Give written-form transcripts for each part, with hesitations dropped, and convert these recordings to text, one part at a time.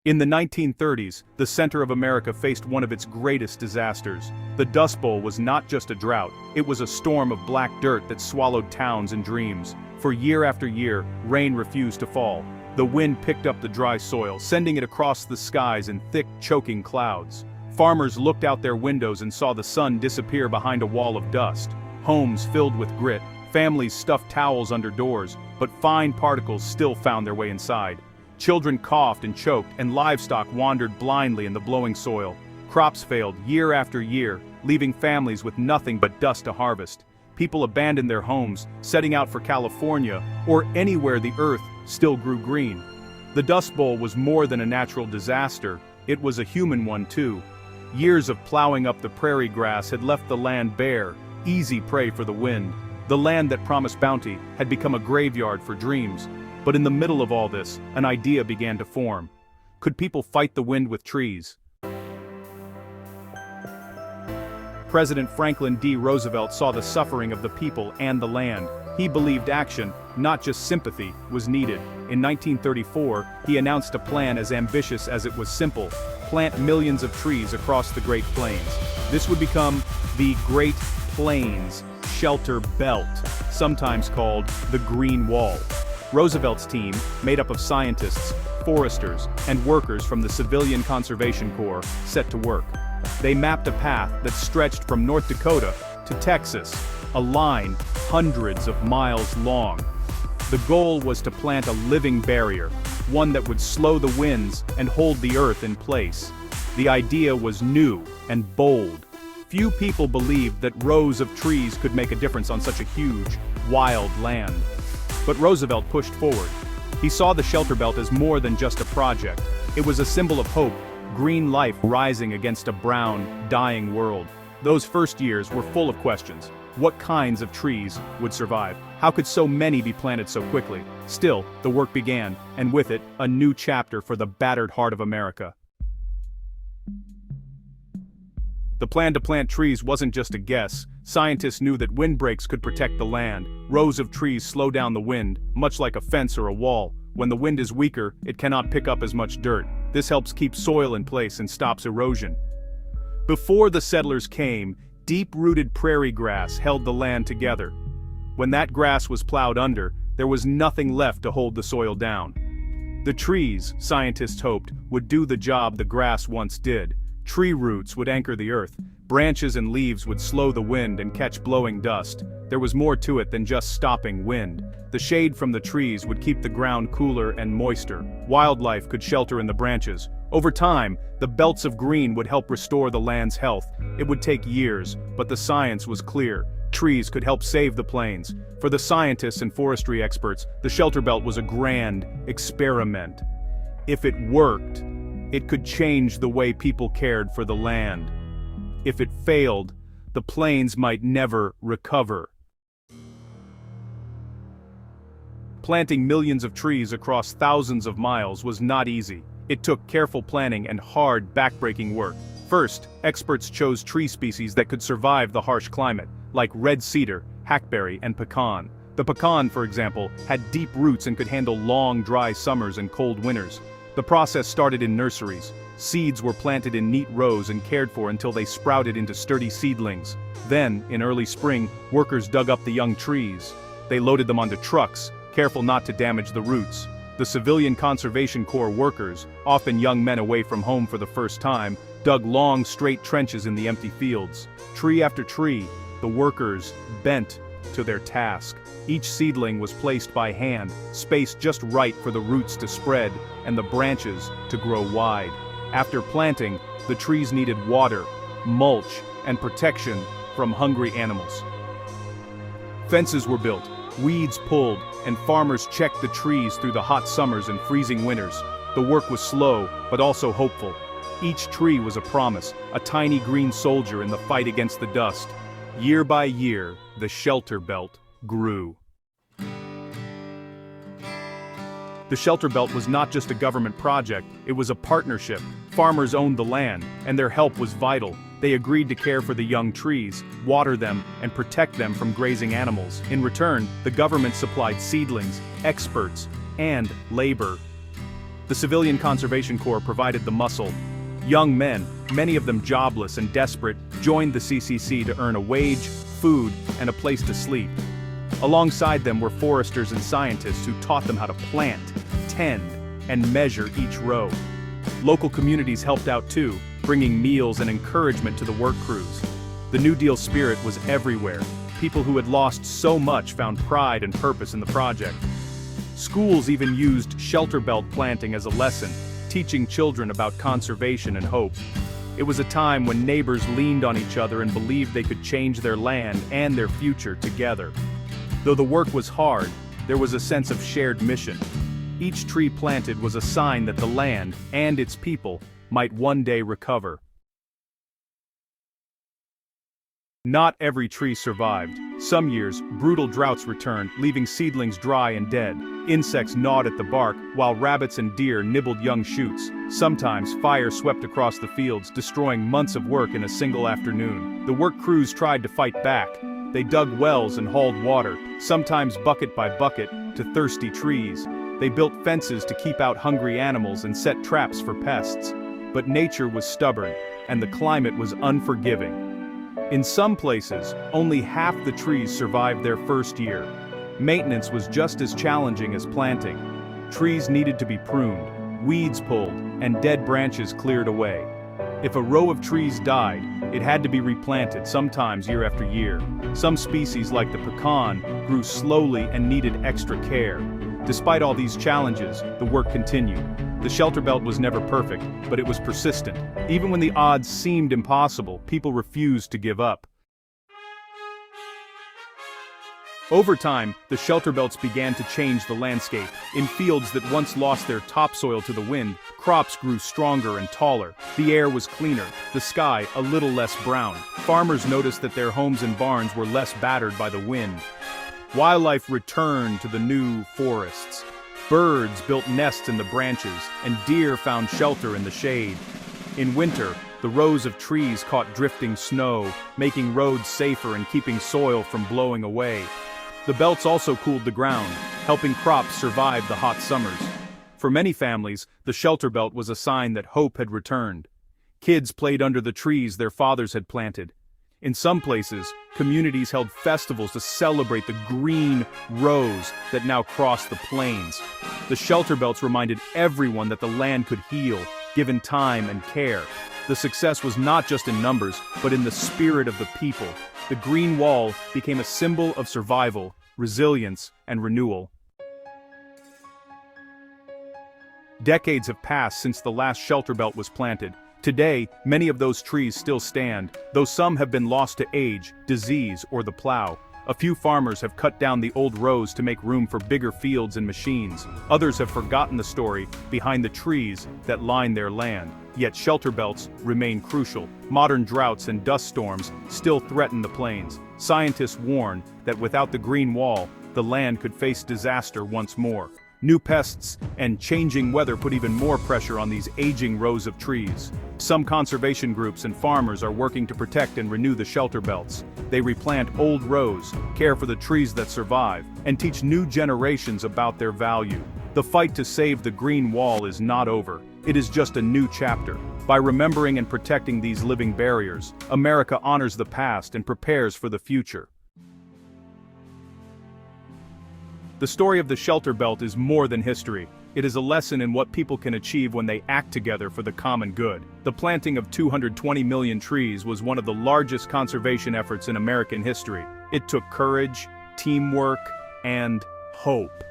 In the 1930s, the center of America faced one of its greatest disasters. The Dust Bowl was not just a drought, it was a storm of black dirt that swallowed towns and dreams. For year after year, rain refused to fall. The wind picked up the dry soil, sending it across the skies in thick, choking clouds. Farmers looked out their windows and saw the sun disappear behind a wall of dust. Homes filled with grit, families stuffed towels under doors, but fine particles still found their way inside. Children coughed and choked, and livestock wandered blindly in the blowing soil. Crops failed year after year, leaving families with nothing but dust to harvest. People abandoned their homes, setting out for California, or anywhere the earth still grew green. The Dust Bowl was more than a natural disaster, it was a human one too. Years of plowing up the prairie grass had left the land bare, easy prey for the wind. The land that promised bounty had become a graveyard for dreams. But in the middle of all this, an idea began to form. Could people fight the wind with trees? President Franklin D. Roosevelt saw the suffering of the people and the land. He believed action, not just sympathy, was needed. In 1934, he announced a plan as ambitious as it was simple: plant millions of trees across the Great Plains. This would become the Great Plains Shelterbelt, sometimes called the Green Wall. Roosevelt's team, made up of scientists, foresters, and workers from the Civilian Conservation Corps, set to work. They mapped a path that stretched from North Dakota to Texas, a line hundreds of miles long. The goal was to plant a living barrier, one that would slow the winds and hold the earth in place. The idea was new and bold. Few people believed that rows of trees could make a difference on such a huge, wild land. But Roosevelt pushed forward. He saw the Shelterbelt as more than just a project. It was a symbol of hope, green life rising against a brown, dying world. Those first years were full of questions. What kinds of trees would survive? How could so many be planted so quickly? Still, the work began, and with it, a new chapter for the battered heart of America. The plan to plant trees wasn't just a guess. Scientists knew that windbreaks could protect the land. Rows of trees slow down the wind, much like a fence or a wall. When the wind is weaker, it cannot pick up as much dirt. This helps keep soil in place and stops erosion. Before the settlers came, deep-rooted prairie grass held the land together. When that grass was plowed under, there was nothing left to hold the soil down. The trees, scientists hoped, would do the job the grass once did. Tree roots would anchor the earth. Branches and leaves would slow the wind and catch blowing dust. There was more to it than just stopping wind. The shade from the trees would keep the ground cooler and moister. Wildlife could shelter in the branches. Over time, the belts of green would help restore the land's health. It would take years, but the science was clear. Trees could help save the plains. For the scientists and forestry experts, the Shelterbelt was a grand experiment. If it worked, it could change the way people cared for the land. If it failed, the plains might never recover. Planting millions of trees across thousands of miles was not easy. It took careful planning and hard, backbreaking work. First, experts chose tree species that could survive the harsh climate, like red cedar, hackberry, and pecan. The pecan, for example, had deep roots and could handle long, dry summers and cold winters. The process started in nurseries. Seeds were planted in neat rows and cared for until they sprouted into sturdy seedlings. Then, in early spring, workers dug up the young trees. They loaded them onto trucks, careful not to damage the roots. The Civilian Conservation Corps workers, often young men away from home for the first time, dug long, straight trenches in the empty fields. Tree after tree, the workers bent to their task. Each seedling was placed by hand, spaced just right for the roots to spread and the branches to grow wide. After planting, the trees needed water, mulch, and protection from hungry animals. Fences were built, weeds pulled, and farmers checked the trees through the hot summers and freezing winters. The work was slow, but also hopeful. Each tree was a promise, a tiny green soldier in the fight against the dust. Year by year, the Shelterbelt grew. The Shelterbelt was not just a government project, it was a partnership. Farmers owned the land, and their help was vital. They agreed to care for the young trees, water them, and protect them from grazing animals. In return, the government supplied seedlings, experts, and labor. The Civilian Conservation Corps provided the muscle. Young men, many of them jobless and desperate, joined the CCC to earn a wage, food, and a place to sleep. Alongside them were foresters and scientists who taught them how to plant, tend, and measure each row. Local communities helped out too, bringing meals and encouragement to the work crews. The New Deal spirit was everywhere. People who had lost so much found pride and purpose in the project. Schools even used Shelterbelt planting as a lesson, teaching children about conservation and hope. It was a time when neighbors leaned on each other and believed they could change their land and their future together. Though the work was hard, there was a sense of shared mission. Each tree planted was a sign that the land and its people might one day recover. Not every tree survived. Some years, brutal droughts returned, leaving seedlings dry and dead. Insects gnawed at the bark, while rabbits and deer nibbled young shoots. Sometimes, fire swept across the fields, destroying months of work in a single afternoon. The work crews tried to fight back. They dug wells and hauled water, sometimes bucket by bucket, to thirsty trees. They built fences to keep out hungry animals and set traps for pests. But nature was stubborn, and the climate was unforgiving. In some places, only half the trees survived their first year. Maintenance was just as challenging as planting. Trees needed to be pruned, weeds pulled, and dead branches cleared away. If a row of trees died, it had to be replanted, sometimes year after year. Some species, like the pecan, grew slowly and needed extra care. Despite all these challenges, the work continued. The Shelterbelt was never perfect, but it was persistent. Even when the odds seemed impossible, people refused to give up. Over time, the Shelterbelts began to change the landscape. In fields that once lost their topsoil to the wind, crops grew stronger and taller. The air was cleaner, the sky a little less brown. Farmers noticed that their homes and barns were less battered by the wind. Wildlife returned to the new forests. Birds built nests in the branches, and deer found shelter in the shade. In winter, the rows of trees caught drifting snow, making roads safer and keeping soil from blowing away. The belts also cooled the ground, helping crops survive the hot summers. For many families, the Shelterbelt was a sign that hope had returned. Kids played under the trees their fathers had planted. In some places, communities held festivals to celebrate the green rose that now crossed the plains. The Shelterbelts reminded everyone that the land could heal, given time and care. The success was not just in numbers, but in the spirit of the people. The green wall became a symbol of survival, resilience, and renewal. Decades have passed since the last Shelterbelt was planted. Today, many of those trees still stand, though some have been lost to age, disease, or the plow. A few farmers have cut down the old rows to make room for bigger fields and machines. Others have forgotten the story behind the trees that line their land. Yet Shelterbelts remain crucial. Modern droughts and dust storms still threaten the plains. Scientists warn that without the green wall, the land could face disaster once more. New pests and changing weather put even more pressure on these aging rows of trees. Some conservation groups and farmers are working to protect and renew the Shelterbelts. They replant old rows, care for the trees that survive, and teach new generations about their value. The fight to save the green wall is not over. It is just a new chapter. By remembering and protecting these living barriers, America honors the past and prepares for the future. The story of the Shelterbelt is more than history. It is a lesson in what people can achieve when they act together for the common good. The planting of 220 million trees was one of the largest conservation efforts in American history. It took courage, teamwork, and hope.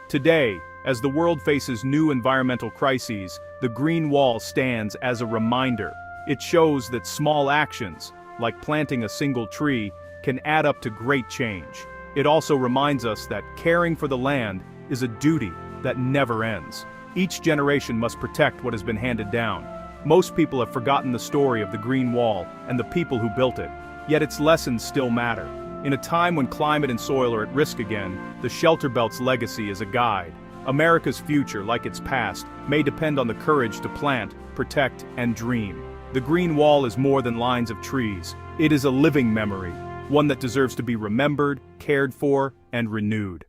Today, as the world faces new environmental crises, the Green Wall stands as a reminder. It shows that small actions, like planting a single tree, can add up to great change. It also reminds us that caring for the land is a duty that never ends. Each generation must protect what has been handed down. Most people have forgotten the story of the Green Wall and the people who built it, yet its lessons still matter. In a time when climate and soil are at risk again, the Shelterbelt's legacy is a guide. America's future, like its past, may depend on the courage to plant, protect, and dream. The Green Wall is more than lines of trees. It is a living memory, one that deserves to be remembered, cared for, and renewed.